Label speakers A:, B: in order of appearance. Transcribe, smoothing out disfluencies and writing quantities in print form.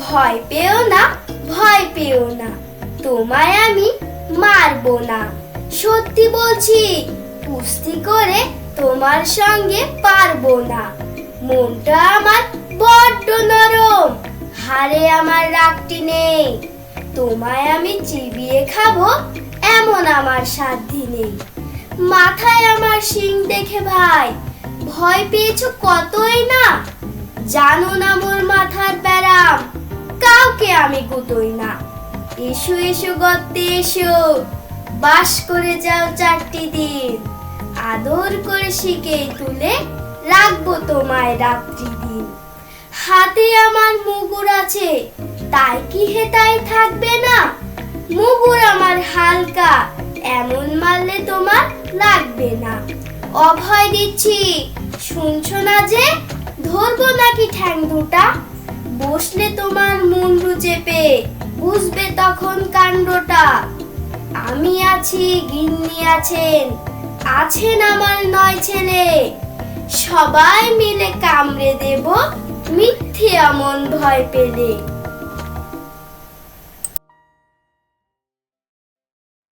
A: ভয় পেও না, ভয় পেও না, তোমায় আমি মারবো না। সত্যি বলছি, কুস্তি করে তোমার সঙ্গে পারবো না। মনটা আমার বড্ড নরম, হারে আমার রাগটি নেই। তোমায় আমি চিবিয়ে খাবো এমন আমার সাধ্যি নেই। মাথায় আমার শিং দেখে ভাই ভয় পেয়েছো কতই না। জানো না মোর মাথার ব্যারাম, কাউকে আমি গুতোই না। এসো এসো গর্তে এসো, বাস করে যাও 4টি দিন। আদর করে শিকে তুলে রাখবো তোমায় রাত্রি দিন। হাতে আমার মুগুর আছে, তাই কি হেতাই থাকবে না? মুগুর আমার হালকা, এমন মারলে তোমার লাগবে না। অভয় দিচ্ছি, শুনছো না যে? ধরবো নাকি ঠ্যাং দুটা? বসলে তোমার মুন্ডু চেপে, বুঝবে তখন কাণ্ডটা। আমি আছি, গিন্নি আছেন, আছেন আমার 9 ছেলে। সবাই মিলে কামড়ে দেব মিথ্যে অমন ভয় পেলে।